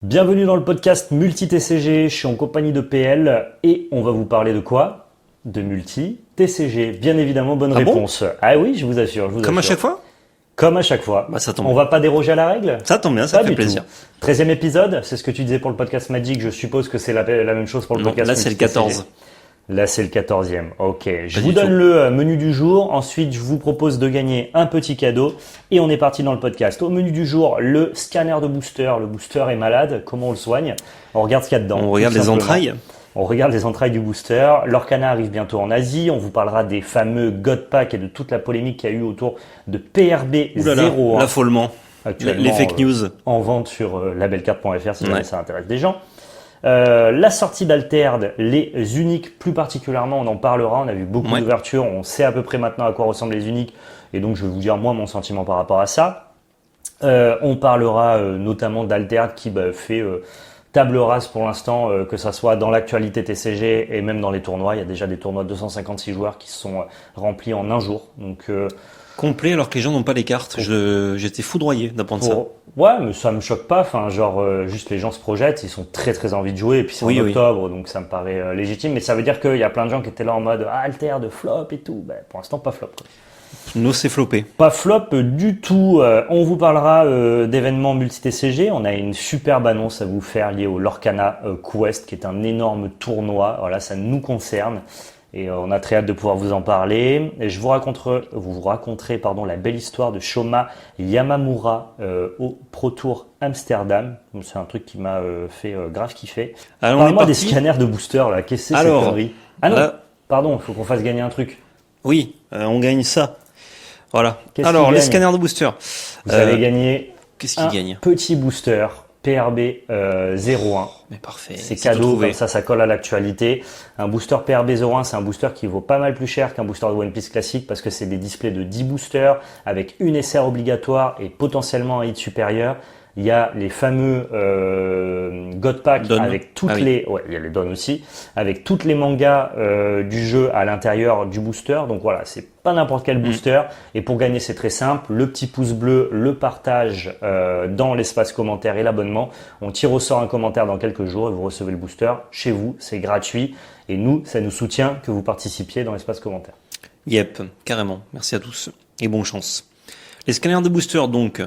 Bienvenue dans le podcast Multi-TCG, je suis en compagnie de PL et on va vous parler de quoi? De Multi-TCG, bien évidemment, bonne Ah bon? réponse. Ah oui, je vous assure, je vous Comme à assure. chaque fois? Comme à chaque fois. Bah ça tombe On bien. va pas déroger à la règle? Ça tombe bien, ça Pas fait du plaisir. tout. 13e épisode, c'est ce que tu disais pour le podcast Magic, je suppose que c'est la même chose pour le Non, podcast là c'est le Multi-TCG. 14. Là, c'est le 14e. Ok. Je Pas vous du donne tout. le menu du jour. Ensuite, je vous propose de gagner un petit cadeau. Et on est parti dans le podcast. Au menu du jour, le scanner de booster. Le booster est malade. Comment on le soigne? On regarde ce qu'il y a dedans. On tout regarde les simplement. entrailles. On regarde les entrailles du booster. L'Orcana arrive bientôt en Asie. On vous parlera des fameux God Pack et de toute la polémique qu'il y a eu autour de PRB Ouh là là, 01. l'affolement. Actuellement, Les fake news. en vente sur labelcard.fr si jamais Ouais. ça intéresse des gens. La sortie d'Alterd, les uniques plus particulièrement, on en parlera, on a vu beaucoup Ouais. d'ouvertures, on sait à peu près maintenant à quoi ressemblent les uniques, et donc je vais vous dire moi mon sentiment par rapport à ça. On parlera notamment d'Alterd qui fait table rase pour l'instant, que ça soit dans l'actualité TCG et même dans les tournois. Il y a déjà des tournois de 256 joueurs qui se sont remplis en un jour, donc Complet alors que les gens n'ont pas les cartes. J'étais foudroyé d'apprendre ça. Ouais, mais ça me choque pas. Enfin, genre, juste les gens se projettent, ils ont très très envie de jouer. Et puis c'est Oui, en oui. octobre, donc ça me paraît légitime. Mais ça veut dire qu'il y a plein de gens qui étaient là en mode Alter de flop et tout. Ben, pour l'instant, pas flop. Quoi. Nous c'est floppé. Pas flop du tout. On vous parlera d'événements multi-TCG. On a une superbe annonce à vous faire liée au Lorcana Quest, qui est un énorme tournoi. Voilà, ça nous concerne. Et on a très hâte de pouvoir vous en parler. Et je vous raconterez la belle histoire de Shoma Yamamura au Pro Tour Amsterdam. Donc, c'est un truc qui m'a fait grave kiffer. Alors on est Parle-moi des parti. scanners de booster là. Qu'est-ce que c'est Alors, cette connerie? Ah non, là- pardon, il faut qu'on fasse gagner un truc. Oui, on gagne ça. Voilà. Qu'est-ce Alors qu'il les gagne scanners de booster. Vous allez gagner Qu'est-ce un qu'ils gagnent? petit booster PRB 01. Mais parfait. C'est tout cadeau, trouvé. comme ça colle à l'actualité. Un booster PRB01, c'est un booster qui vaut pas mal plus cher qu'un booster de One Piece classique parce que c'est des displays de 10 boosters avec une SR obligatoire et potentiellement un hit supérieur. Il y a les fameux God Pack Don. avec toutes Ah oui. les, ouais, il y a les Don aussi, avec toutes les mangas du jeu à l'intérieur du booster. Donc voilà, c'est pas n'importe quel booster. Et pour gagner, c'est très simple. Le petit pouce bleu, le partage dans l'espace commentaire et l'abonnement. On tire au sort un commentaire dans quelques jours et vous recevez le booster chez vous. C'est gratuit. Et nous, ça nous soutient que vous participiez dans l'espace commentaire. Yep, carrément. Merci à tous et bonne chance. Les scanners de booster, donc,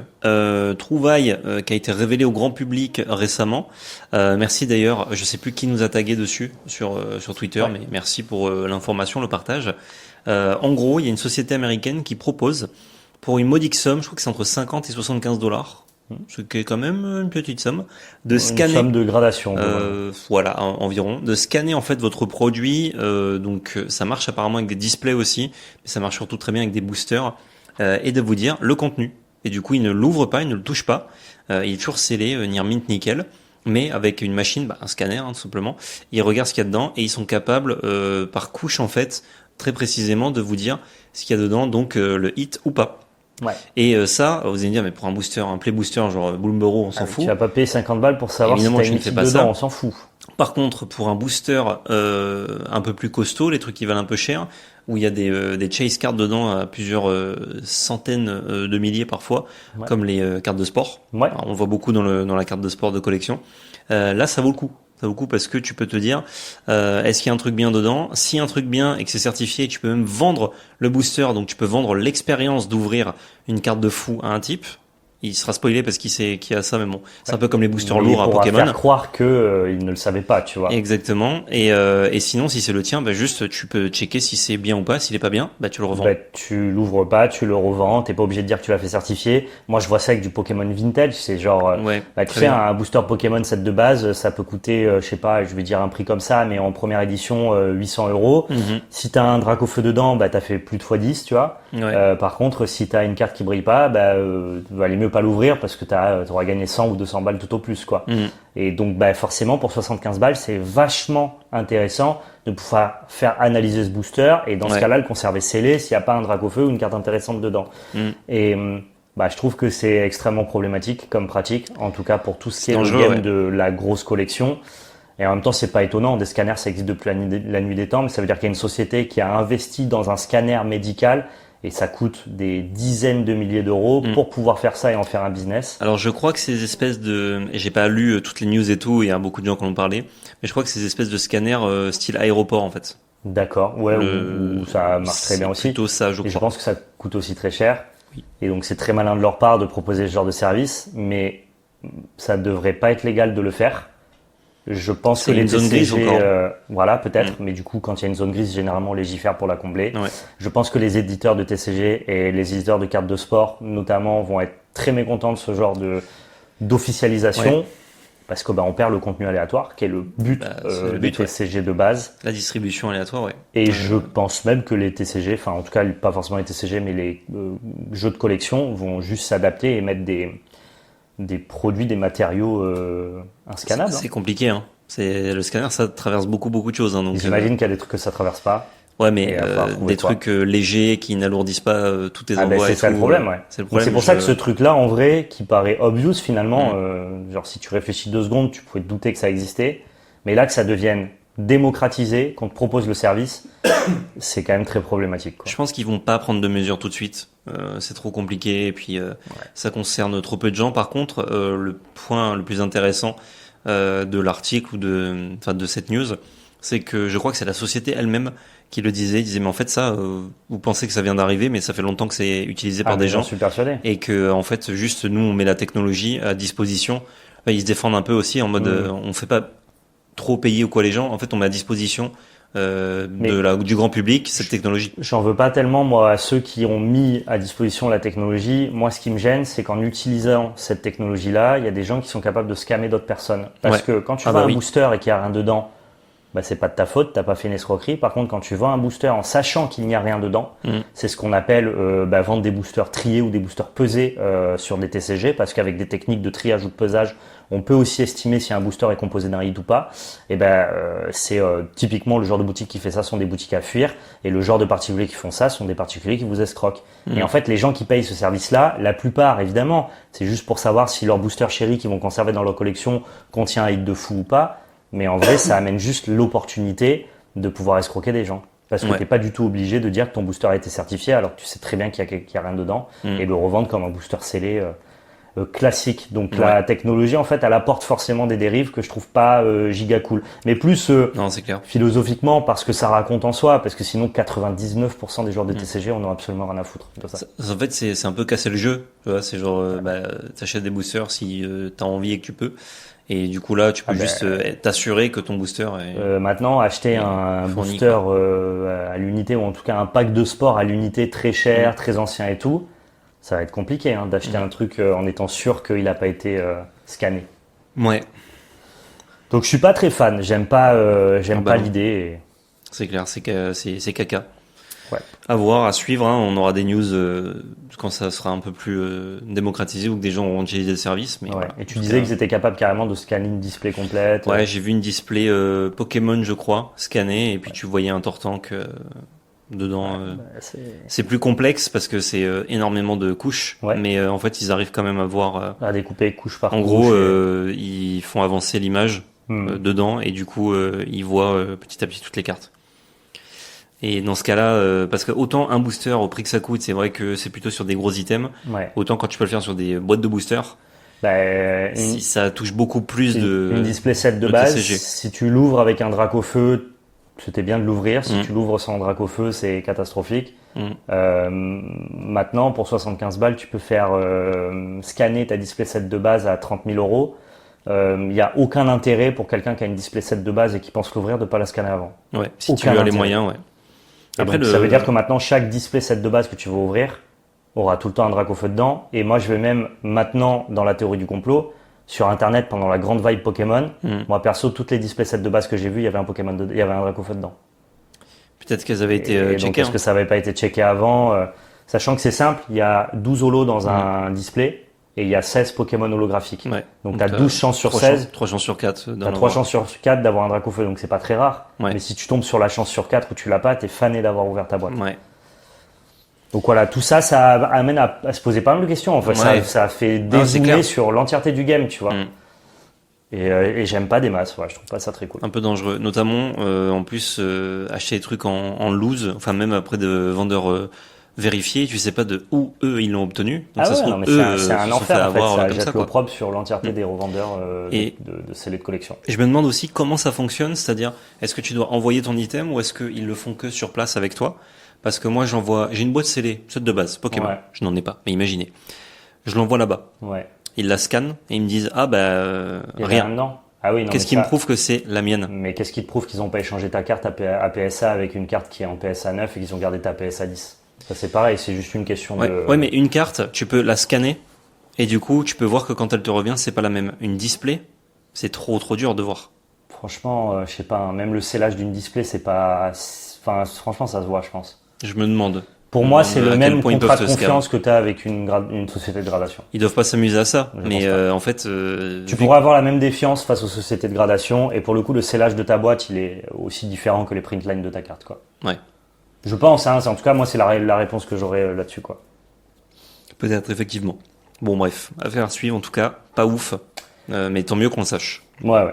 trouvaille qui a été révélée au grand public récemment. Merci d'ailleurs, je sais plus qui nous a tagué dessus sur Twitter, Ouais. mais merci pour l'information, le partage. En gros, il y a une société américaine qui propose, pour une modique somme, je crois que c'est entre 50 et 75 dollars, ce qui est quand même une petite somme, de Une scanner. somme de gradation. Voilà, environ, de scanner en fait votre produit. Donc ça marche apparemment avec des displays aussi, mais ça marche surtout très bien avec des boosters. Et de vous dire le contenu. Et du coup, il ne l'ouvre pas, il ne le touche pas. Il est toujours scellé, near mint nickel, mais avec une machine, un scanner tout simplement. Ils regardent ce qu'il y a dedans et ils sont capables, par couche en fait, très précisément, de vous dire ce qu'il y a dedans, donc le hit ou pas. Ouais. Et ça, vous allez me dire, mais pour un booster, un play booster genre Bloomberg, on s'en fout. Tu vas pas payer 50 balles pour savoir Évidemment, si je t'as ne une fais petite pas dedans, ça. on s'en fout. Par contre, pour un booster un peu plus costaud, les trucs qui valent un peu cher, où il y a des chase cards dedans à plusieurs centaines de milliers parfois, Ouais. comme les cartes de sport. Ouais. Alors, on le voit beaucoup dans la carte de sport de collection. Là, ça vaut le coup. Ça vaut le coup parce que tu peux te dire, est-ce qu'il y a un truc bien dedans? Si un truc bien et que c'est certifié, tu peux même vendre le booster, donc tu peux vendre l'expérience d'ouvrir une carte de fou à un type. Il sera spoilé parce qu'il sait qu'il y a ça, mais bon, c'est un peu comme les boosters Mais lourds à il pourra Pokémon. faire croire que il ne le savait pas, tu vois. Exactement. Et sinon, si c'est le tien, juste tu peux checker si c'est bien ou pas. S'il est pas bien, tu le revends. Bah, tu l'ouvres pas, tu le revends, t'es pas obligé de dire que tu l'as fait certifier. Moi, je vois ça avec du Pokémon vintage, c'est genre, Ouais. tu très sais, bien. un booster Pokémon set de base, ça peut coûter, je sais pas, je vais dire un prix comme ça, mais en première édition, 800 euros. Mhm. Si t'as un Dracofeu dedans, t'as fait plus de x10, tu vois. Ouais. Par contre, si t'as une carte qui brille pas, valait mieux pas l'ouvrir parce que t'auras gagné 100 ou 200 balles tout au plus, quoi. Mhm. Et donc, forcément, pour 75 balles, c'est vachement intéressant de pouvoir faire analyser ce booster et dans ce Ouais. cas-là, le conserver scellé s'il n'y a pas un Dracofeu ou une carte intéressante dedans. Mhm. Et je trouve que c'est extrêmement problématique comme pratique, en tout cas pour tout ce qui est le dangereux, game ouais. de la grosse collection. Et en même temps, c'est pas étonnant. Des scanners, ça existe depuis la nuit des temps, mais ça veut dire qu'il y a une société qui a investi dans un scanner médical et ça coûte des dizaines de milliers d'euros pour pouvoir faire ça et en faire un business. Alors je crois que ces espèces et j'ai pas lu toutes les news et tout, il y a beaucoup de gens qui en ont parlé, mais je crois que ces espèces de scanners style aéroport en fait. D'accord, ouais, ou ça marche très bien aussi. C'est plutôt ça, je crois. Et je pense que ça coûte aussi très cher. Oui. Et donc c'est très malin de leur part de proposer ce genre de service, mais ça devrait pas être légal de le faire. Je pense que les zone grise TCG, encore. voilà, peut-être, mais du coup, quand il y a une zone grise, généralement, on légifère pour la combler. Ouais. Je pense que les éditeurs de TCG et les éditeurs de cartes de sport, notamment, vont être très mécontents de ce genre d'officialisation. Ouais. Parce que on perd le contenu aléatoire, qui est le but des TCG de base. La distribution aléatoire, ouais. Et je pense même que les TCG, enfin en tout cas pas forcément les TCG, mais les jeux de collection vont juste s'adapter et mettre des produits, des matériaux inscannables. C'est compliqué, hein. Le scanner, ça traverse beaucoup de choses. Hein, donc j'imagine qu'il y a des trucs que ça traverse pas. Ouais, mais des trucs légers qui n'alourdissent pas tous tes envois. C'est ça le problème, ouais. C'est le problème. C'est pour ça que ce truc-là, en vrai, qui paraît obvious finalement, genre si tu réfléchis 2 secondes, tu pouvais te douter que ça existait, mais là que ça devienne démocratisé, qu'on te propose le service, c'est quand même très problématique, quoi. Je pense qu'ils vont pas prendre de mesures tout de suite. C'est trop compliqué et puis ça concerne trop peu de gens. Par contre, le point le plus intéressant de l'article ou de cette news, c'est que je crois que c'est la société elle-même qui le disait. Il disait mais en fait ça, vous pensez que ça vient d'arriver, mais ça fait longtemps que c'est utilisé par des gens. Je suis persuadé. Et que en fait juste nous on met la technologie à disposition. Ils se défendent un peu aussi en mode on fait pas trop payer ou quoi les gens. En fait on met à disposition du grand public cette technologie. J'en veux pas tellement moi à ceux qui ont mis à disposition la technologie. Moi ce qui me gêne c'est qu'en utilisant cette technologie là, il y a des gens qui sont capables de scammer d'autres personnes. Parce que quand tu vends un booster et qu'il n'y a rien dedans, c'est pas de ta faute, t'as pas fait une escroquerie. Par contre, quand tu vends un booster en sachant qu'il n'y a rien dedans, c'est ce qu'on appelle vendre des boosters triés ou des boosters pesés sur des TCG, parce qu'avec des techniques de triage ou de pesage, on peut aussi estimer si un booster est composé d'un hit ou pas. Et c'est typiquement le genre de boutique qui fait ça sont des boutiques à fuir, et le genre de particuliers qui font ça sont des particuliers qui vous escroquent. Et en fait, les gens qui payent ce service-là, la plupart évidemment, c'est juste pour savoir si leur booster chéri qu'ils vont conserver dans leur collection contient un hit de fou ou pas. Mais en vrai, ça amène juste l'opportunité de pouvoir escroquer des gens. Parce que t'es pas du tout obligé de dire que ton booster a été certifié alors que tu sais très bien qu'il y a rien dedans et le revendre comme un booster scellé classique. Donc la technologie, en fait, elle apporte forcément des dérives que je trouve pas giga cool. Mais plus non, c'est clair. Philosophiquement, parce que ça raconte en soi, parce que sinon 99% des joueurs de TCG on a absolument rien à foutre de ça. En fait, c'est un peu casser le jeu. Tu vois, c'est genre, t'achètes des boosters si t'as envie et que tu peux. Et du coup là, tu peux juste t'assurer que ton booster est maintenant acheter un booster à l'unité, ou en tout cas un pack de sport à l'unité très cher, très ancien et tout, ça va être compliqué d'acheter un truc en étant sûr qu'il n'a pas été scanné. Ouais. Donc je suis pas très fan, j'aime pas l'idée. C'est clair, c'est caca. Ouais. À voir, à suivre, hein. On aura des news quand ça sera un peu plus démocratisé ou que des gens auront utilisé le service. Mais voilà. Et tu disais qu'ils étaient capables carrément de scanner une display complète. Ouais, j'ai vu une display Pokémon, je crois, scannée, et puis tu voyais un Tortank dedans. C'est plus complexe parce que c'est énormément de couches, mais en fait ils arrivent quand même à voir. À découper couche par couche. En gros, ils font avancer l'image dedans, et du coup ils voient petit à petit toutes les cartes. Et dans ce cas-là, parce que autant un booster au prix que ça coûte, c'est vrai que c'est plutôt sur des gros items. Autant quand tu peux le faire sur des boîtes de boosters, si ça touche beaucoup plus une display set de base, TCG. Si tu l'ouvres avec un drac au feu, c'était bien de l'ouvrir. Si tu l'ouvres sans drac au feu, c'est catastrophique. Maintenant, pour 75 balles, tu peux faire scanner ta display set de base à 30 000 euros. Il n'y a aucun intérêt pour quelqu'un qui a une display set de base et qui pense l'ouvrir de pas la scanner avant. Ouais, si tu as les moyens, Après, ça veut dire que maintenant, chaque display set de base que tu veux ouvrir aura tout le temps un drac au feu dedans. Et moi, je vais même maintenant, dans la théorie du complot, sur Internet, pendant la grande vibe Pokémon, moi perso, toutes les display sets de base que j'ai vus, il y avait un Pokémon, il y avait un drac au feu dedans. Peut-être qu'elles avaient été checkées. Donc, est-ce que ça n'avait pas été checké avant sachant que c'est simple, il y a 12 holos dans un display. Et il y a 16 Pokémon holographiques. Donc tu as 12 chances sur 16. 3 chances sur 4. Tu as 3 chances sur 4 d'avoir un drac au feu, donc c'est pas très rare. Mais si tu tombes sur la chance sur 4 où tu l'as pas, t'es fané d'avoir ouvert ta boîte. Donc voilà, tout ça, ça amène à se poser pas mal de questions. En fait, ça fait dézoomer sur l'entièreté du game, tu vois. Et j'aime pas des masses, je trouve pas ça très cool. Un peu dangereux. Notamment, en plus, acheter des trucs en loose, enfin même après de vendeurs vérifier, tu sais pas de où eux ils l'ont obtenu. Donc Ah ça ouais, se non, trouve mais eux c'est un se sont fait enfer en fait, avoir ça comme jette ça, quoi. l'opprobre sur l'entièreté des revendeurs Et de scellés de collection. je me demande aussi comment ça fonctionne, c'est-à-dire est-ce que tu dois envoyer ton item ou est-ce qu'ils le font que sur place avec toi? Parce que moi j'ai une boîte scellée, celle de base, Pokémon. Ouais. Je n'en ai pas, mais imaginez. Je l'envoie là-bas. Ouais. Ils la scannent et ils me disent ah Il y a rien. dedans. Ah oui, non, Qu'est-ce mais qui me ça- prouve que c'est la mienne? Mais qu'est-ce qui te prouve qu'ils n'ont pas échangé ta carte à PSA avec une carte qui est en PSA 9 et qu'ils ont gardé ta PSA 10? Ça c'est pareil, c'est juste une question Ouais, de... ouais, mais une carte, tu peux la scanner et du coup, tu peux voir que quand elle te revient, c'est pas la même. Une display, c'est trop dur de voir. Franchement, je sais pas, hein, même le scellage d'une display, c'est pas... Enfin, franchement, ça se voit, je pense. Je me demande. Pour Je me moi, demande c'est à le quel même point ils contrat peuvent de se scam. confiance que tu as avec une société de gradation. Ils doivent pas s'amuser à ça, Je mais pense pas. en fait, Tu pourras avoir la même défiance face aux sociétés de gradation et pour le coup, le scellage de ta boîte, il est aussi différent que les print lines de ta carte, quoi. ouais, Je pense, hein, en tout cas, moi, c'est la réponse que j'aurais là-dessus, quoi. peut-être effectivement. Bon, bref, affaire à suivre en tout cas, pas ouf, mais tant mieux qu'on le sache. Ouais.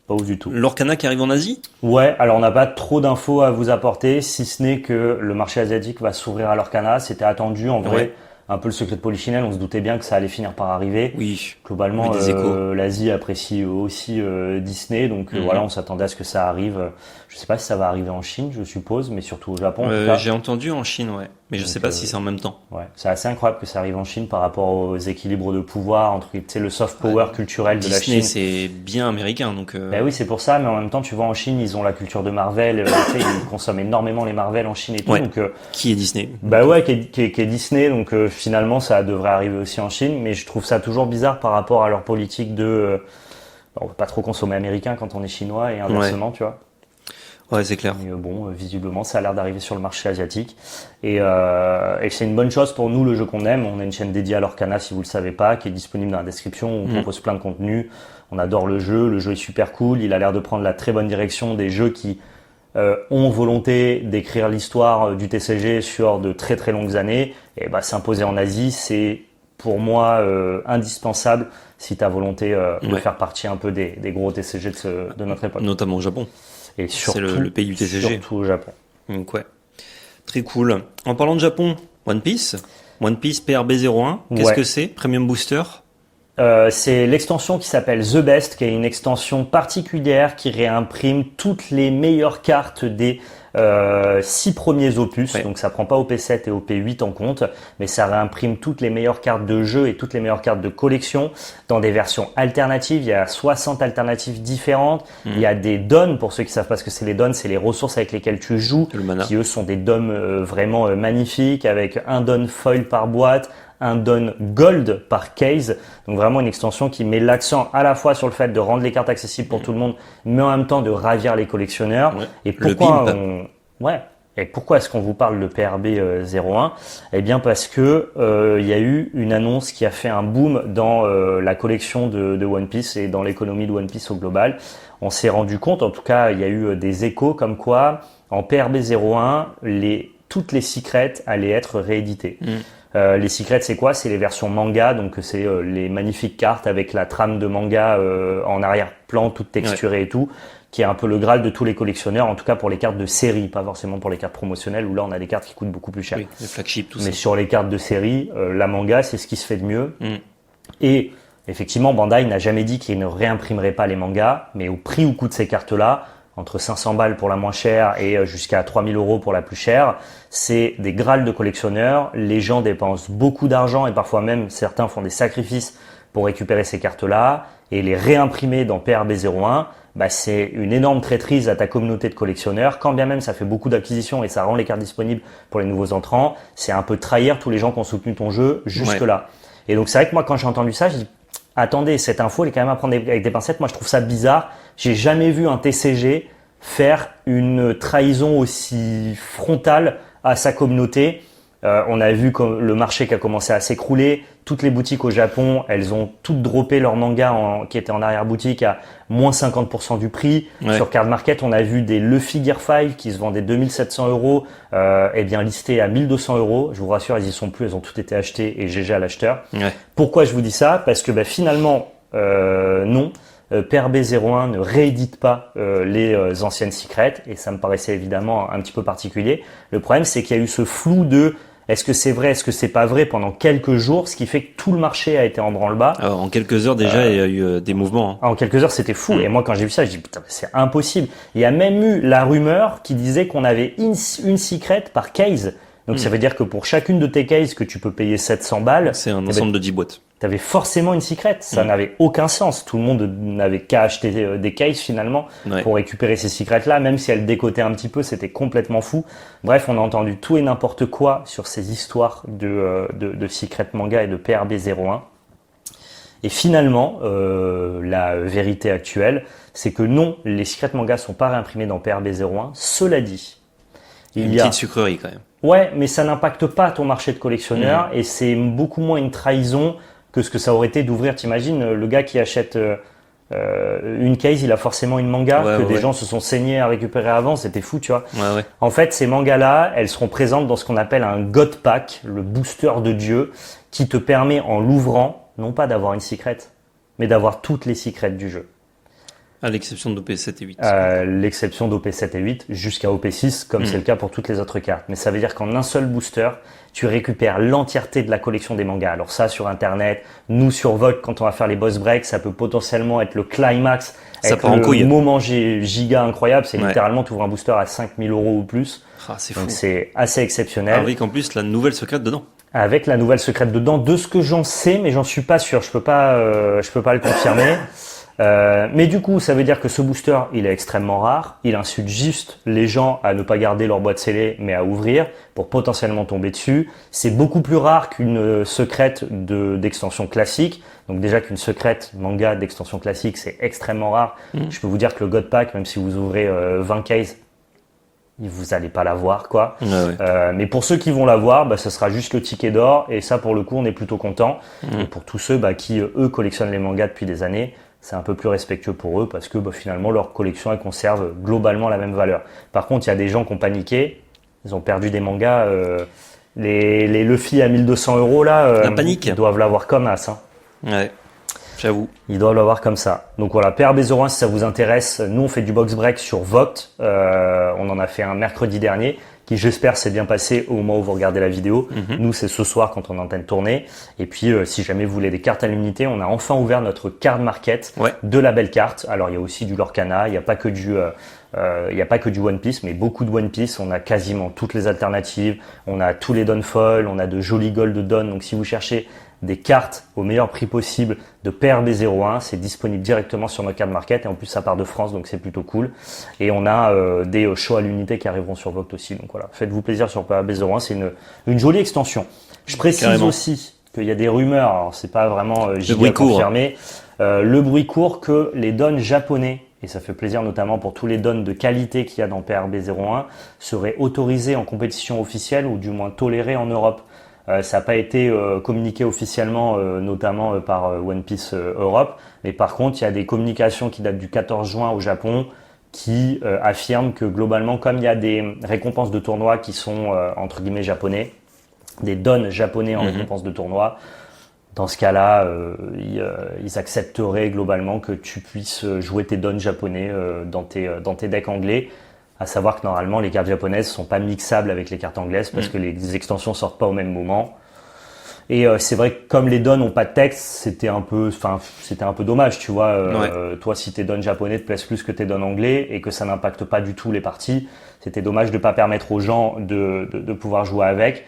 Pas ouf du tout. L'Orcana qui arrive en Asie? Ouais, alors on n'a pas trop d'infos à vous apporter, si ce n'est que le marché asiatique va s'ouvrir à l'Orcana. C'était attendu, en vrai. Ouais. Un peu le secret de Polichinelle, on se doutait bien que ça allait finir par arriver. Oui. Globalement, Oui, des échos. l'Asie apprécie aussi Disney, donc Mhm. voilà, on s'attendait à ce que ça arrive. Je sais pas si ça va arriver en Chine, je suppose, mais surtout au Japon. En tout cas. J'ai entendu en Chine, ouais, mais je Donc, sais pas si c'est en même temps. Ouais, c'est assez incroyable que ça arrive en Chine par rapport aux équilibres de pouvoir entre, tu sais, le soft power culturel de la Disney, Chine. c'est bien américain, donc. Ben oui, c'est pour ça, mais en même temps, tu vois, en Chine, ils ont la culture de Marvel, tu sais, ils consomment énormément les Marvel en Chine et tout, Ouais. donc Qui est Disney? bah ouais, qui est Disney, donc finalement ça devrait arriver aussi en Chine, mais je trouve ça toujours bizarre par rapport à leur politique de on veut pas trop consommer américain quand on est chinois et inversement, tu vois. Ouais, c'est clair. Mais bon, visiblement ça a l'air d'arriver sur le marché asiatique et c'est une bonne chose pour nous, le jeu qu'on aime. On a une chaîne dédiée à l'Orcana si vous le savez pas, qui est disponible dans la description. On propose plein de contenus. On adore le jeu est super cool. Il a l'air de prendre la très bonne direction des jeux qui ont volonté d'écrire l'histoire du TCG sur de très très longues années. Et bah s'imposer en Asie, c'est pour moi indispensable si tu as volonté de Ouais. faire partie un peu des gros TCG de notre époque. Notamment au Japon. Et surtout, le pays du TCG. surtout au Japon. Donc ouais. Très cool. En parlant de Japon, One Piece. One Piece PRB01. Qu'est-ce Ouais. que c'est? Premium Booster? C'est l'extension qui s'appelle The Best, qui est une extension particulière qui réimprime toutes les meilleures cartes des 6 premiers opus. Ouais. Donc ça prend pas OP7 et OP8 en compte, mais ça réimprime toutes les meilleures cartes de jeu et toutes les meilleures cartes de collection dans des versions alternatives. Il y a 60 alternatives différentes. Il y a des dons, pour ceux qui savent pas ce que c'est les dons, c'est les ressources avec lesquelles tu joues, Le mana. qui eux sont des dons vraiment magnifiques, avec un don foil par boîte, un don gold par case. Donc vraiment une extension qui met l'accent à la fois sur le fait de rendre les cartes accessibles pour tout le monde, mais en même temps de ravir les collectionneurs. Ouais. Et Le pourquoi pimp. Ouais. Et pourquoi est-ce qu'on vous parle de PRB 01? Eh bien parce que il y a eu une annonce qui a fait un boom dans la collection de One Piece et dans l'économie de One Piece au global. On s'est rendu compte, en tout cas, il y a eu des échos comme quoi en PRB 01, toutes les secrets allaient être rééditées. Les secrets, c'est quoi? C'est les versions manga, donc c'est les magnifiques cartes avec la trame de manga en arrière-plan, toute texturée et tout, qui est un peu le graal de tous les collectionneurs, en tout cas pour les cartes de série, pas forcément pour les cartes promotionnelles, où là on a des cartes qui coûtent beaucoup plus cher. Oui, les flagships, tout Mais ça. sur les cartes de série, la manga, c'est ce qui se fait de mieux. Mm. Et effectivement, Bandai n'a jamais dit qu'il ne réimprimerait pas les mangas, mais au prix ou coût de ces cartes-là, entre 500 balles pour la moins chère et jusqu'à 3000 euros pour la plus chère, c'est des grâles de collectionneurs. Les gens dépensent beaucoup d'argent et parfois même certains font des sacrifices pour récupérer ces cartes-là et les réimprimer dans PRB01. Bah, c'est une énorme traîtrise à ta communauté de collectionneurs. Quand bien même ça fait beaucoup d'acquisitions et ça rend les cartes disponibles pour les nouveaux entrants, c'est un peu trahir tous les gens qui ont soutenu ton jeu jusque-là. Et donc c'est vrai que moi quand j'ai entendu ça, je dis attendez, cette info elle est quand même à prendre avec des pincettes. Moi je trouve ça bizarre. J'ai jamais vu un TCG faire une trahison aussi frontale à sa communauté. On a vu comme le marché qui a commencé à s'écrouler. Toutes les boutiques au Japon, elles ont toutes droppé leurs mangas qui étaient en arrière-boutique à moins 50% du prix. Ouais. Sur Card Market, on a vu des Luffy Gear 5 qui se vendaient 2700 euros, eh bien listés à 1200 euros. Je vous rassure, elles y sont plus, elles ont toutes été achetées et GG à l'acheteur. Ouais. Pourquoi je vous dis ça? Parce que finalement, non. PRB01 ne réédite pas les anciennes secrets et ça me paraissait évidemment un petit peu particulier. Le problème, c'est qu'il y a eu ce flou de Est-ce que c'est vrai, est-ce que c'est pas vrai pendant quelques jours, ce qui fait que tout le marché a été en branle-bas. Alors, en quelques heures déjà, il y a eu des mouvements. Hein. En quelques heures, c'était fou. Et moi, quand j'ai vu ça, je dis putain, c'est impossible. Il y a même eu la rumeur qui disait qu'on avait une secret par case. Donc ça veut dire que pour chacune de tes cases que tu peux payer 700 balles, c'est un ensemble de 10 boîtes. Tu avais forcément une secret. Ça n'avait aucun sens. Tout le monde n'avait qu'à acheter des cases finalement pour récupérer ces secrets-là, même si elles décotaient un petit peu, c'était complètement fou. Bref, on a entendu tout et n'importe quoi sur ces histoires de secret manga et de PRB 01. Et finalement, la vérité actuelle, c'est que non, les secret mangas sont pas réimprimés dans PRB 01. Cela dit, il y a une petite sucrerie quand même. Ouais, mais ça n'impacte pas ton marché de collectionneur et c'est beaucoup moins une trahison que ce que ça aurait été d'ouvrir. T'imagines, le gars qui achète une case, il a forcément une manga des gens se sont saignés à récupérer avant, c'était fou, tu vois. En fait, ces mangas-là, elles seront présentes dans ce qu'on appelle un God Pack, le booster de Dieu, qui te permet en l'ouvrant, non pas d'avoir une secret, mais d'avoir toutes les secrets du jeu. À l'exception d'OP7 et 8. L'exception d'OP7 et 8 jusqu'à OP6, comme c'est le cas pour toutes les autres cartes. Mais ça veut dire qu'en un seul booster, tu récupères l'entièreté de la collection des mangas. Alors ça, sur Internet, nous sur Vogue, quand on va faire les boss breaks, ça peut potentiellement être le climax, ça part en couille. Le moment giga incroyable. C'est littéralement, tu ouvres un booster à 5000 € ou plus. Ah, c'est fou. Donc c'est assez exceptionnel. Avec en plus la nouvelle secrète dedans. Avec la nouvelle secrète dedans, de ce que j'en sais, mais j'en suis pas sûr. Je peux pas le confirmer. Mais du coup, ça veut dire que ce booster, il est extrêmement rare. Il incite juste les gens à ne pas garder leur boîte scellée, mais à ouvrir pour potentiellement tomber dessus. C'est beaucoup plus rare qu'une secrète d'extension classique. Donc déjà qu'une secrète manga d'extension classique, c'est extrêmement rare. Je peux vous dire que le God Pack, même si vous ouvrez 20 cases, vous allez pas l'avoir, quoi. Mais pour ceux qui vont l'avoir, ça sera juste le ticket d'or. Et ça, pour le coup, on est plutôt content. Et pour tous ceux qui, eux, collectionnent les mangas depuis des années, c'est un peu plus respectueux pour eux parce que finalement leur collection elle conserve globalement la même valeur. Par contre, il y a des gens qui ont paniqué, ils ont perdu des mangas, les Luffy à 1200 € là, la panique. Ils doivent l'avoir comme as. Hein. Ouais, j'avoue. Ils doivent l'avoir comme ça. Donc voilà, PRB01 si ça vous intéresse, nous on fait du box break sur Vogt, on en a fait un mercredi dernier qui j'espère s'est bien passé au moment où vous regardez la vidéo. Nous, c'est ce soir quand on est en train de tourner. Et puis, si jamais vous voulez des cartes à l'unité, on a enfin ouvert notre card market de la belle carte. Alors, il y a aussi du Lorcana, il n'y a pas que du One Piece, mais beaucoup de One Piece. On a quasiment toutes les alternatives. On a tous les Dawnfall, on a de jolis gold Dawn. Donc, si vous cherchez des cartes au meilleur prix possible de PRB01, c'est disponible directement sur notre card market et en plus ça part de France donc c'est plutôt cool et on a des shows à l'unité qui arriveront sur Vogt aussi donc voilà, faites-vous plaisir sur PRB01, c'est une jolie extension. Je précise aussi qu'il y a des rumeurs, alors c'est pas vraiment confirmé, le bruit court que les dons japonais, et ça fait plaisir notamment pour tous les dons de qualité qu'il y a dans PRB01, seraient autorisés en compétition officielle ou du moins tolérés en Europe. Ça n'a pas été communiqué officiellement, notamment par One Piece Europe, mais par contre, il y a des communications qui datent du 14 juin au Japon qui affirment que globalement, comme il y a des récompenses de tournois qui sont entre guillemets japonais, des dons japonais en récompense de tournois, dans ce cas-là, ils accepteraient globalement que tu puisses jouer tes dons japonais dans tes decks anglais. À savoir que normalement les cartes japonaises sont pas mixables avec les cartes anglaises parce que les extensions sortent pas au même moment. Et c'est vrai que comme les dons ont pas de texte, c'était un peu dommage, tu vois. Toi, si tes dons japonais te plaisent plus que tes dons anglais et que ça n'impacte pas du tout les parties, c'était dommage de pas permettre aux gens de pouvoir jouer avec.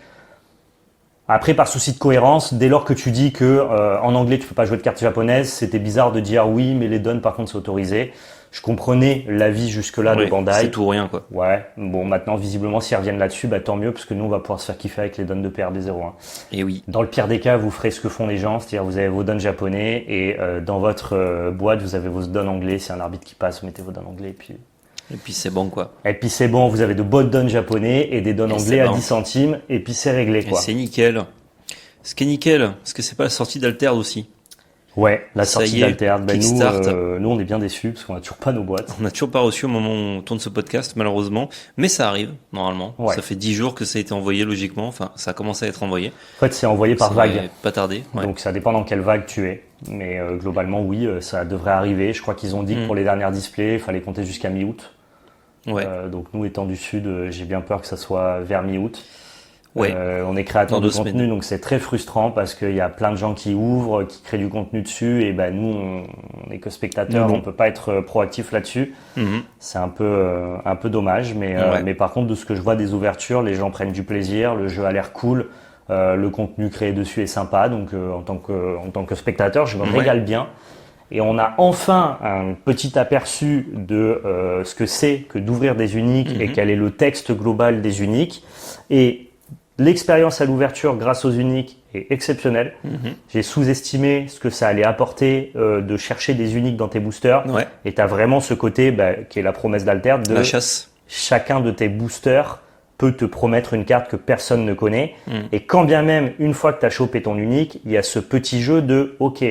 Après, par souci de cohérence, dès lors que tu dis que en anglais tu peux pas jouer de cartes japonaises, c'était bizarre de dire oui, mais les dons par contre c'est autorisé. Je comprenais l'avis jusque-là de Bandai. C'est tout ou rien, quoi. Ouais. Bon, maintenant, visiblement, s'ils reviennent là-dessus, tant mieux, parce que nous, on va pouvoir se faire kiffer avec les dons de PRB01. Et oui. Dans le pire des cas, vous ferez ce que font les gens, c'est-à-dire vous avez vos dons japonais et dans votre boîte, vous avez vos dons anglais. C'est un arbitre qui passe, vous mettez vos dons anglais et puis c'est bon, quoi. Et puis c'est bon, vous avez de beaux dons japonais et des dons anglais à 10 centimes et puis c'est réglé, quoi. Et c'est nickel. Ce qui est nickel, parce que c'est pas la sortie d'Alter aussi. Ouais, la sortie d'Alter. Nous, on est bien déçus parce qu'on a toujours pas nos boîtes. On n'a toujours pas reçu au moment où on tourne ce podcast, malheureusement. Mais ça arrive, normalement. Ouais. Ça fait 10 jours que ça a été envoyé, logiquement. Enfin, ça a commencé à être envoyé. En fait, c'est envoyé par vague. Pas tardé. Ouais. Donc, ça dépend dans quelle vague tu es. Mais globalement, oui, ça devrait arriver. Je crois qu'ils ont dit que pour les dernières displays, il fallait compter jusqu'à mi-août. Ouais. Donc, nous, étant du Sud, j'ai bien peur que ça soit vers mi-août. Ouais. On est créateur Dans de 2 contenu, semaines. donc c'est très frustrant parce qu'il y a plein de gens qui ouvrent, qui créent du contenu dessus, et ben nous, on est que spectateurs, Nous, non. on peut pas être proactif là-dessus. Mhm. C'est un peu dommage, Ouais. mais par contre, de ce que je vois des ouvertures, les gens prennent du plaisir, le jeu a l'air cool, le contenu créé dessus est sympa, donc en tant que spectateur, je me Ouais. régale bien. Et on a enfin un petit aperçu de ce que c'est que d'ouvrir des uniques et quel est le texte global des uniques. Et l'expérience à l'ouverture grâce aux uniques est exceptionnelle. Mhm. J'ai sous-estimé ce que ça allait apporter de chercher des uniques dans tes boosters. Ouais. Et tu as vraiment ce côté qui est la promesse d'Alter de La chasse. chacun de tes boosters peut te promettre une carte que personne ne connaît. Mhm. Et quand bien même, une fois que tu as chopé ton unique, il y a ce petit jeu de « Ok,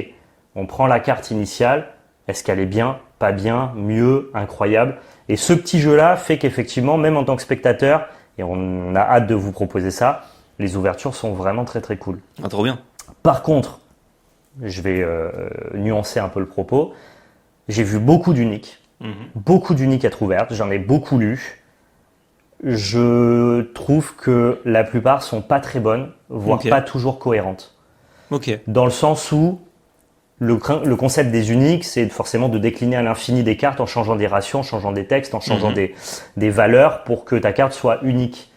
on prend la carte initiale, est-ce qu'elle est bien, pas bien, mieux, incroyable ?» Et ce petit jeu-là fait qu'effectivement, même en tant que spectateur, et on a hâte de vous proposer ça, les ouvertures sont vraiment très très cool. Ah, trop bien. Par contre, je vais nuancer un peu le propos, j'ai vu beaucoup d'uniques être ouvertes, j'en ai beaucoup lu. Je trouve que la plupart sont pas très bonnes, voire Ok. pas toujours cohérentes. Ok. Dans le sens où le concept des uniques, c'est forcément de décliner à l'infini des cartes en changeant des rations, en changeant des textes, en changeant des valeurs pour que ta carte soit unique.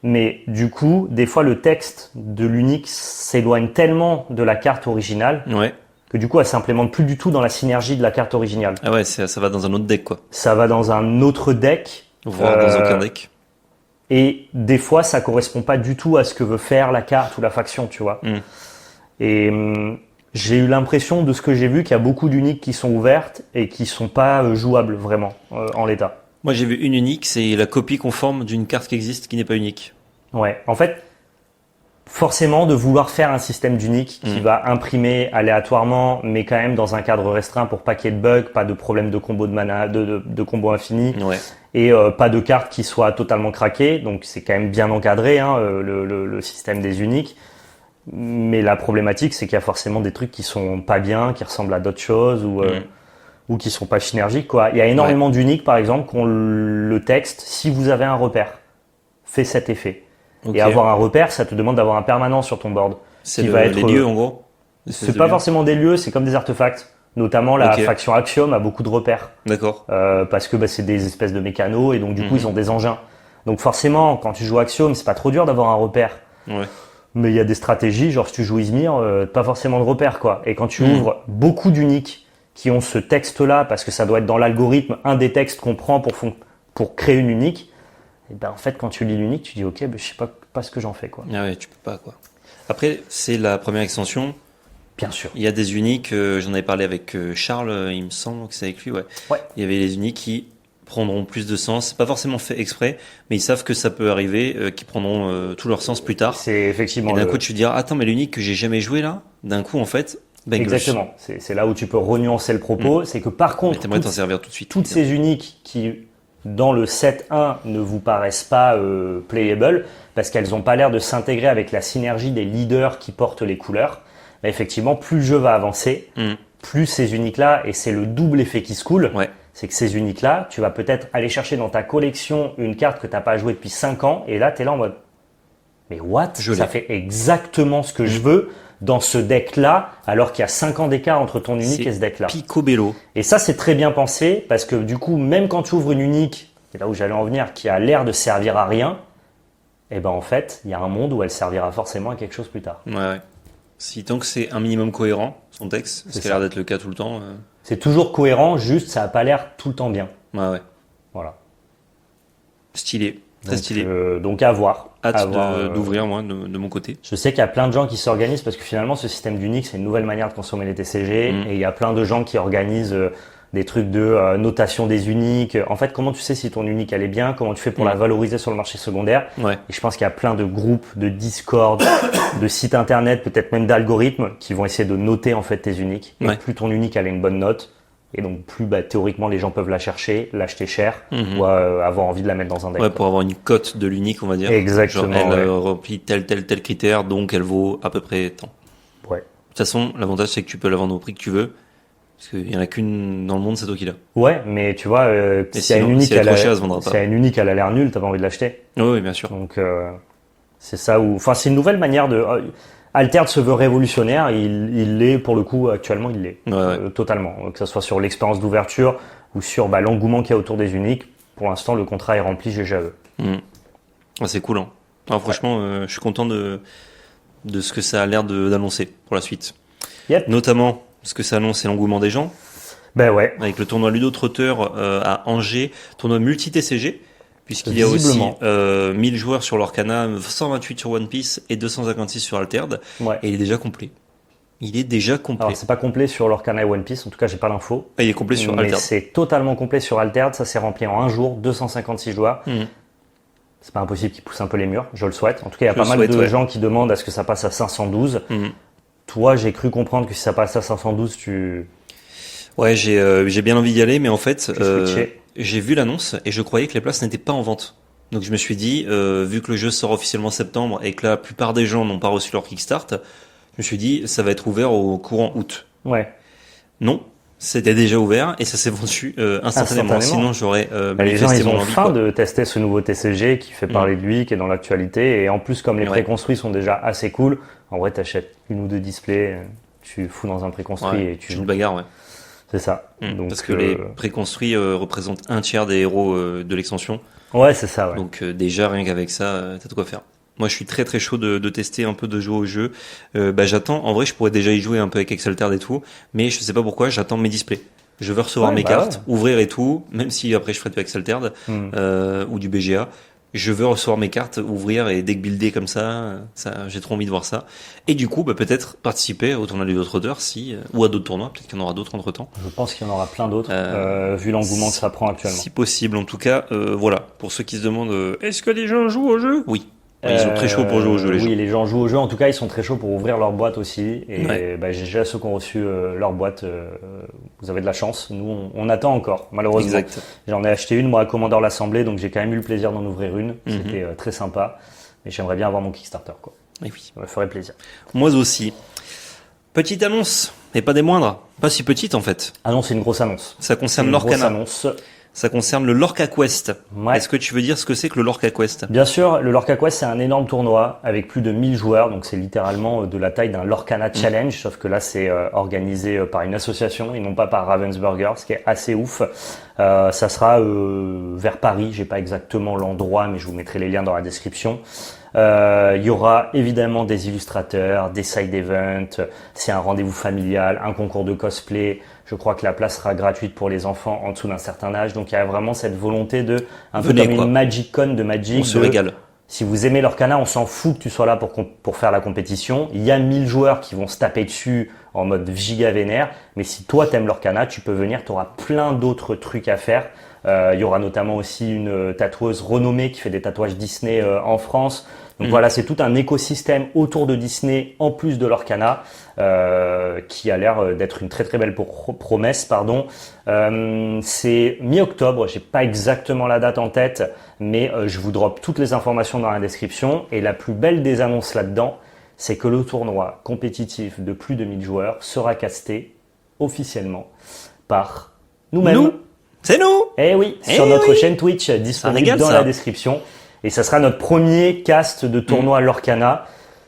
Mais du coup, des fois, le texte de l'unique s'éloigne tellement de la carte originale Ouais. que du coup, elle s'implémente plus du tout dans la synergie de la carte originale. Ah ouais, ça va dans un autre deck, quoi. Ça va dans un autre deck. Voire dans aucun deck. Et des fois, ça correspond pas du tout à ce que veut faire la carte ou la faction, tu vois. Mm. Et j'ai eu l'impression de ce que j'ai vu qu'il y a beaucoup d'uniques qui sont ouvertes et qui sont pas jouables vraiment en l'état. Moi, j'ai vu une unique, c'est la copie conforme d'une carte qui existe qui n'est pas unique. Ouais. En fait, forcément, de vouloir faire un système d'unique qui va imprimer aléatoirement, mais quand même dans un cadre restreint pour pas qu'il y ait de bugs, pas de problème de combo de mana, de combo infini, Ouais. et pas de cartes qui soient totalement craquées. Donc c'est quand même bien encadré hein, le système des uniques. Mais la problématique, c'est qu'il y a forcément des trucs qui sont pas bien, qui ressemblent à d'autres choses ou qui sont pas synergiques, quoi. Il y a énormément d'uniques, par exemple, qui ont le texte. Si vous avez un repère, fait cet effet. Ok. Et avoir un repère, ça te demande d'avoir un permanent sur ton board. C'est qui va être, les lieux, en gros. C'est pas forcément des lieux, c'est comme des artefacts. Notamment la Ok. faction Axiom a beaucoup de repères. D'accord. Parce que c'est des espèces de mécanos et donc du coup ils ont des engins. Donc forcément, quand tu joues Axiom, c'est pas trop dur d'avoir un repère. Ouais. Mais il y a des stratégies, genre si tu joues Izmir, pas forcément de repère, quoi. Et quand tu ouvres beaucoup d'uniques qui ont ce texte-là, parce que ça doit être dans l'algorithme, un des textes qu'on prend pour créer une unique, et ben en fait quand tu lis l'unique, tu dis ok, je sais pas ce que j'en fais, quoi. Ah ouais, tu peux pas, quoi. Après, c'est la première extension. Bien sûr. Il y a des uniques, j'en avais parlé avec Charles, il me semble que c'est avec lui, ouais. Ouais. Il y avait les uniques qui prendront plus de sens. C'est pas forcément fait exprès, mais ils savent que ça peut arriver, qui prendront tout leur sens plus tard. C'est effectivement. Et d'un coup, tu te diras, attends, mais l'unique que j'ai jamais joué là, d'un coup, en fait, bangers. Exactement. C'est là où tu peux renuancer le propos. C'est que par Mais contre, t'aimerais t'en servir tout de suite. toutes ces uniques qui, dans le set 1, ne vous paraissent pas playable, parce qu'elles n'ont pas l'air de s'intégrer avec la synergie des leaders qui portent les couleurs, bah, effectivement, plus le jeu va avancer, plus ces uniques-là, et c'est le double effet qui se coule, Ouais. c'est que ces uniques-là, tu vas peut-être aller chercher dans ta collection une carte que tu n'as pas jouée depuis 5 ans, et là, tu es là en mode « Mais what ? Je Ça l'ai. fait exactement ce que je veux dans ce deck-là, alors qu'il y a 5 ans d'écart entre ton unique C'est et ce deck-là. » Picobello. Et ça, c'est très bien pensé parce que du coup, même quand tu ouvres une unique, c'est là où j'allais en venir, qui a l'air de servir à rien, et ben en fait, il y a un monde où elle servira forcément à quelque chose plus tard. Ouais. Si tant que c'est un minimum cohérent, son texte, ce qui a l'air d'être le cas tout le temps. C'est toujours cohérent, juste ça n'a pas l'air tout le temps bien. Ouais. Voilà. Stylé. Très stylé. Donc à voir. Hâte d'ouvrir, moi, de mon côté. Je sais qu'il y a plein de gens qui s'organisent parce que finalement, ce système d'unique, c'est une nouvelle manière de consommer les TCG. Et il y a plein de gens qui organisent des trucs de notation des uniques. En fait, comment tu sais si ton unique elle est bien? Comment tu fais pour la valoriser sur le marché secondaire? Ouais. Et je pense qu'il y a plein de groupes, de Discord, de sites internet, peut-être même d'algorithmes qui vont essayer de noter en fait tes uniques. Et plus ton unique elle a une bonne note, et donc plus théoriquement les gens peuvent la chercher, l'acheter cher ou avoir envie de la mettre dans un deck. Ouais, pour avoir une cote de l'unique, on va dire. Exactement. Genre, elle remplit tel critère, donc elle vaut à peu près tant. Ouais. De toute façon, l'avantage c'est que tu peux la vendre au prix que tu veux. Parce qu'il y en a qu'une dans le monde, c'est toi qui l'as. Ouais, mais tu vois, si sinon, une unique, si elle est trop chère, elle se vendra pas. si une unique, elle a l'air nulle, t'as pas envie de l'acheter. Oui, bien sûr. Donc, C'est ça où, enfin, c'est une nouvelle manière de. Altered se veut révolutionnaire, il l'est pour le coup actuellement, il l'est totalement. Que ce soit sur l'expérience d'ouverture ou sur l'engouement qu'il y a autour des uniques. Pour l'instant, le contrat est rempli GGAE. C'est cool. Hein. Alors, franchement, je suis content de ce que ça a l'air d'annoncer pour la suite. Yep. Notamment, ce que ça annonce, c'est l'engouement des gens. Ben ouais. Avec le tournoi Ludo Trotter à Angers, tournoi multi-TCG, puisqu'il y a aussi 1000 joueurs sur l'Orcana, 128 sur One Piece et 256 sur Altered. Ouais. Et il est déjà complet. Alors, c'est pas complet sur l'Orcana et One Piece, en tout cas, j'ai pas l'info. Il est complet sur Altered. Mais c'est totalement complet sur Altered, ça s'est rempli en un jour, 256 joueurs. C'est pas impossible qu'ils poussent un peu les murs, je le souhaite. En tout cas, il y a pas mal de gens qui demandent à ce que ça passe à 512. Toi, j'ai cru comprendre que si ça passe à 512, Ouais, j'ai bien envie d'y aller, mais en fait, j'ai vu l'annonce et je croyais que les places n'étaient pas en vente. Donc je me suis dit, vu que le jeu sort officiellement en septembre et que la plupart des gens n'ont pas reçu leur Kickstart, je me suis dit, ça va être ouvert au courant août. Ouais. Non, c'était déjà ouvert et ça s'est vendu instantanément. Sinon, j'aurais les gens, ils ont faim de tester ce nouveau TCG qui fait parler de lui, qui est dans l'actualité. Et en plus, comme les préconstruits sont déjà assez cool, en vrai, t'achètes une ou deux displays, tu fous dans un préconstruit et tu joues. Une bagarre, ouais. C'est ça. Donc, parce que les préconstruits représentent un tiers des héros de l'extension. Ouais, c'est ça. Ouais. Donc déjà, rien qu'avec ça, t'as de quoi faire. Moi, je suis très très chaud de tester un peu, de jouer au jeu. J'attends. En vrai, je pourrais déjà y jouer un peu avec Exalted et tout, mais je sais pas pourquoi. J'attends mes displays. Je veux recevoir mes cartes, ouvrir et tout, même si après je ferai du Exalted ou du BGA. Je veux recevoir mes cartes, ouvrir et deck builder comme ça. J'ai trop envie de voir ça. Et du coup, peut-être participer au tournoi d'autres auteurs, ou à d'autres tournois. Peut-être qu'il y en aura d'autres entre temps. Je pense qu'il y en aura plein d'autres, vu l'engouement que ça prend actuellement. Si possible, en tout cas, voilà. Pour ceux qui se demandent, est-ce que les gens jouent au jeu? Oui. Ils sont très chauds pour jouer au jeu, les gens. Oui, les gens jouent au jeu. En tout cas, ils sont très chauds pour ouvrir leur boîte aussi. Et GG, ceux qui ont reçu leur boîte, vous avez de la chance. Nous, on attend encore, malheureusement. Exact. J'en ai acheté une, moi, à Commandeur l'Assemblée, donc j'ai quand même eu le plaisir d'en ouvrir une. C'était très sympa. Mais j'aimerais bien avoir mon Kickstarter, quoi. Et oui. Ça me ferait plaisir. Moi aussi. Petite annonce, mais pas des moindres. Pas si petite, en fait. Ah non, c'est une grosse annonce. Ça concerne l'Orcana. Annonce. Ça concerne le Lorca Quest. Ouais. Est-ce que tu veux dire ce que c'est que le Lorca Quest? Bien sûr, le Lorca Quest, c'est un énorme tournoi avec plus de 1000 joueurs. Donc, c'est littéralement de la taille d'un Lorcana Challenge. Sauf que là, c'est organisé par une association et non pas par Ravensburger, ce qui est assez ouf. Ça sera vers Paris. J'ai pas exactement l'endroit, mais je vous mettrai les liens dans la description. Il y aura évidemment des illustrateurs, des side events, c'est un rendez-vous familial, un concours de cosplay. Je crois que la place sera gratuite pour les enfants en dessous d'un certain âge. Donc il y a vraiment cette volonté de, un peu comme une Magic Con de Magic. On se régale. Si vous aimez l'Orcana, on s'en fout que tu sois là pour faire la compétition. Il y a 1000 joueurs qui vont se taper dessus en mode giga vénère. Mais si toi t'aimes l'Orcana, tu peux venir, tu auras plein d'autres trucs à faire. Il y aura notamment aussi une tatoueuse renommée qui fait des tatouages Disney en France. Donc voilà, c'est tout un écosystème autour de Disney en plus de l'Orcana qui a l'air d'être une très très belle promesse. C'est mi-octobre, j'ai pas exactement la date en tête, mais je vous drop toutes les informations dans la description. Et la plus belle des annonces là-dedans, c'est que le tournoi compétitif de plus de 1000 joueurs sera casté officiellement par nous-mêmes. Nous, c'est nous. Eh oui, sur notre chaîne Twitch disponible dans la description. Et ça sera notre premier cast de tournoi Lorcana.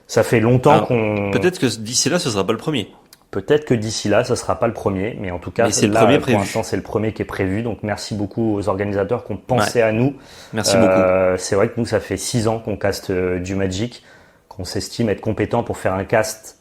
Ça fait longtemps qu'on... Peut-être que d'ici là, ce sera pas le premier. Peut-être que d'ici là, ça sera pas le premier. Mais en tout cas, c'est là, le premier pour l'instant, c'est le premier qui est prévu. Donc, merci beaucoup aux organisateurs qui ont pensé à nous. Merci beaucoup. C'est vrai que nous, ça fait 6 ans qu'on caste du Magic, qu'on s'estime être compétent pour faire un cast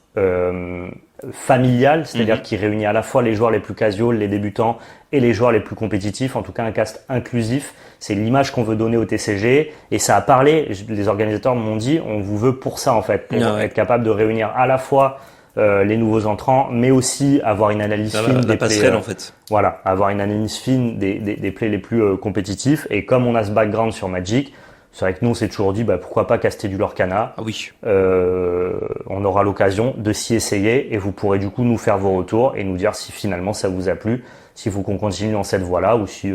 familial, c'est-à-dire qui réunit à la fois les joueurs les plus casual, les débutants et les joueurs les plus compétitifs, en tout cas un cast inclusif. C'est l'image qu'on veut donner au TCG et ça a parlé, les organisateurs m'ont dit on vous veut pour ça en fait, pour être capable de réunir à la fois les nouveaux entrants mais aussi avoir une analyse fine des passerelles en fait. Voilà, avoir une analyse fine des plays les plus compétitifs et comme on a ce background sur Magic, c'est vrai que nous, on s'est toujours dit, pourquoi pas caster du Lorcana. Ah oui. On aura l'occasion de s'y essayer et vous pourrez du coup nous faire vos retours et nous dire si finalement ça vous a plu, si vous qu'on continue dans cette voie-là ou si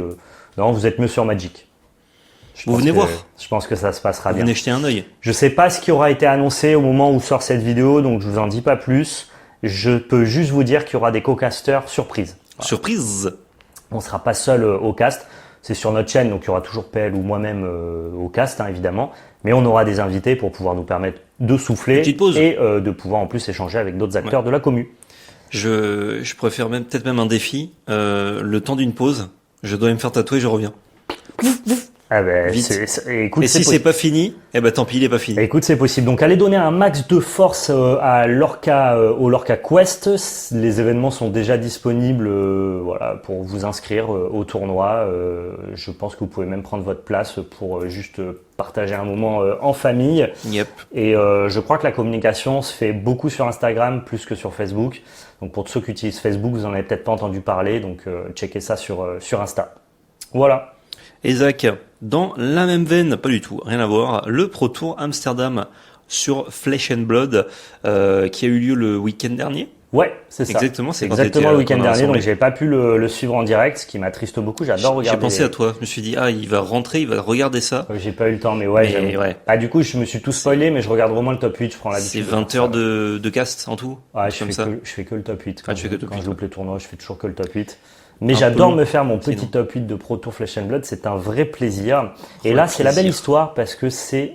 non, vous êtes mieux sur Magic. Vous venez voir. Je pense que ça se passera bien. Venez jeter un œil. Je sais pas ce qui aura été annoncé au moment où sort cette vidéo, donc je vous en dis pas plus. Je peux juste vous dire qu'il y aura des co-casters surprises. Voilà. Surprise. On sera pas seul au cast. C'est sur notre chaîne, donc il y aura toujours PL ou moi-même au cast, hein, évidemment. Mais on aura des invités pour pouvoir nous permettre de souffler Petite pause. et de pouvoir en plus échanger avec d'autres acteurs de la commu. Je préfère peut-être même un défi. Le temps d'une pause, je dois me faire tatouer, je reviens. Ah ben, Vite. écoute, Et si c'est pas fini, eh ben tant pis, il est pas fini. Écoute, c'est possible. Donc, allez donner un max de force à Lorca, au Lorca Quest. Les événements sont déjà disponibles, voilà, pour vous inscrire au tournoi. Je pense que vous pouvez même prendre votre place pour juste partager un moment en famille. Yep. Et je crois que la communication se fait beaucoup sur Instagram plus que sur Facebook. Donc, pour ceux qui utilisent Facebook, vous en avez peut-être pas entendu parler. Donc, checkez ça sur Insta. Voilà. Et Zach, dans la même veine, pas du tout, rien à voir, le Pro Tour Amsterdam sur Flesh and Blood, qui a eu lieu le week-end dernier. Ouais, c'est ça. Exactement, c'est exactement le week-end quand on a dernier, donc rassemblé. j'ai pas pu le suivre en direct, ce qui m'attriste beaucoup. J'adore regarder. J'ai pensé à toi, je me suis dit, il va rentrer, il va regarder ça. J'ai pas eu le temps, mais ouais, Mais j'avoue. ouais. Ah, du coup, je me suis tout spoilé, mais je regarde vraiment le top 8, je prends l'habitude. C'est 20 heures de cast en tout. Ouais, comme ça. je fais que le top 8. Ah, tu fais que le top Quand 8, je loupe les tournois, je fais toujours que le top 8. Mais Un j'adore peu long, me faire mon petit sinon. top 8 de Pro Tour Flesh and Blood, c'est un vrai plaisir. Et Vrai là, c'est la belle plaisir. histoire parce que c'est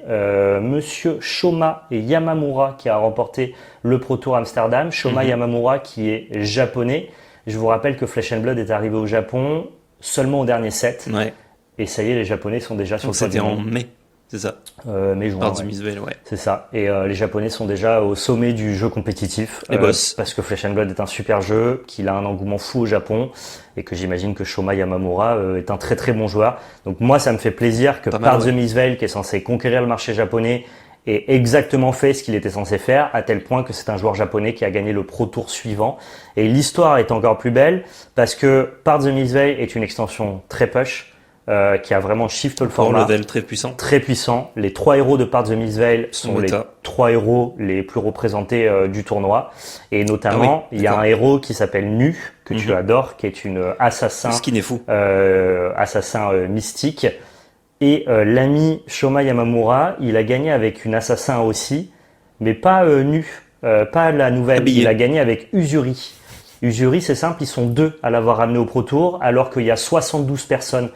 monsieur Shoma et Yamamura qui a remporté le Pro Tour Amsterdam. Shoma Yamamura qui est japonais. Je vous rappelle que Flesh and Blood est arrivé au Japon seulement au dernier set. Ouais. Et ça y est, les Japonais sont déjà sur Donc le toit c'était du en monde. mai, c'est ça. Mai, juin, Par ouais. Zimisvel, ouais. C'est ça. Et les Japonais sont déjà au sommet du jeu compétitif. Les boss. Parce que Flesh and Blood est un super jeu, qu'il a un engouement fou au Japon, et que j'imagine que Shoma Yamamura est un très très bon joueur. Donc moi, ça me fait plaisir que Pas mal, Par ouais. The Misvel, qui est censé conquérir le marché japonais, ait exactement fait ce qu'il était censé faire, à tel point que c'est un joueur japonais qui a gagné le Pro Tour suivant. Et l'histoire est encore plus belle, parce que Par The Misvel est une extension très push, qui a vraiment shift le Encore format. level très puissant. Très puissant. Les 3 héros de Part the Misveil sont les méta. 3 héros les plus représentés du tournoi. Et notamment, Ah oui, il y a d'accord. un héros qui s'appelle Nu, que tu adores, qui est une assassin, Ce qui est fou. assassin mystique. Et l'ami Shoma Yamamura, il a gagné avec une assassin aussi, mais pas Nu, pas la nouvelle. Habillé. Il a gagné avec Usuri. Usuri, c'est simple, ils sont 2 à l'avoir ramené au Pro Tour, alors qu'il y a 72 personnes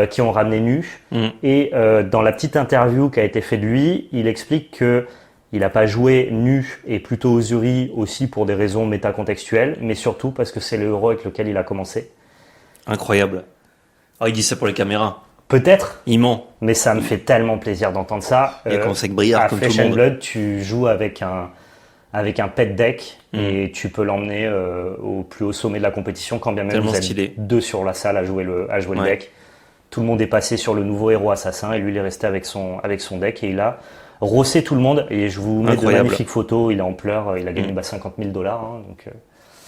qui ont ramené Nu. Et dans la petite interview qui a été faite de lui, il explique que il n'a pas joué Nu et plutôt Usuri aussi pour des raisons métacontextuelles, mais surtout parce que c'est le héros avec lequel il a commencé. Incroyable. Il dit ça pour les caméras. Peut-être, Il ment. mais ça me fait tellement plaisir d'entendre ça. Il a commencé avec Briard, à comme tout le Flesh and monde. Blood, tu joues avec un pet deck et tu peux l'emmener au plus haut sommet de la compétition quand bien même Tellement vous êtes stylé. 2 sur la salle à jouer le Ouais. deck. Tout le monde est passé sur le nouveau héros assassin et lui il est resté avec son deck et il a rossé tout le monde et je vous mets Incroyable. de magnifiques photos, il est en pleurs, il a gagné 50 000 $, hein, donc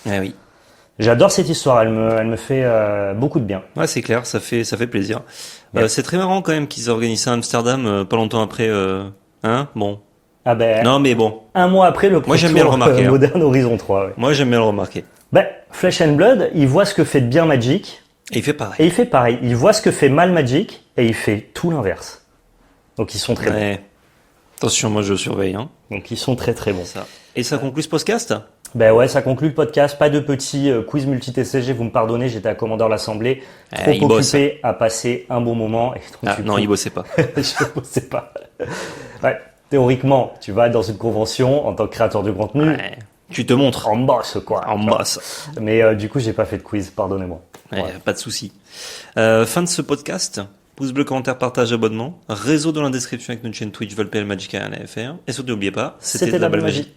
Ah oui. j'adore cette histoire, elle me fait beaucoup de bien. Ouais, c'est clair, ça fait plaisir. Ouais. C'est très marrant quand même qu'ils organisent ça à Amsterdam, pas longtemps après. Hein, bon. Ah ben, Non, mais bon. un mois après le Pro Moi, j'aime bien Tour, le remarquer, hein. Modern Horizon 3. Ouais. Moi, j'aime bien le remarquer. Ben, Flesh and Blood, il voit ce que fait de bien Magic. Et il fait pareil. Et il fait pareil, il voit ce que fait mal Magic et il fait tout l'inverse. Donc ils sont très bons. Ouais. Attention, moi je surveille. Hein. Donc ils sont très très bons. Ça. Et ça conclut ce podcast. Ben ouais, ça conclut le podcast. Pas de petits quiz multi-TCG, vous me pardonnez, j'étais à Commandeur l'Assemblée, trop il bosse. occupé à passer un bon moment. Et donc, du Non, coup, il bossait pas. je ne sais pas. Ouais, théoriquement, tu vas dans une convention en tant que créateur de contenu, Ouais. Tu te montres. en boss quoi. En boss. Mais du coup, j'ai pas fait de quiz, pardonnez-moi. Ouais, Ouais. pas de souci. Fin de ce podcast. Pouce bleu, commentaire, partage, abonnement. Réseau dans la description avec notre chaîne Twitch, Volpel, Magic Arena FR. Et surtout, n'oubliez pas, C'était de la belle magie.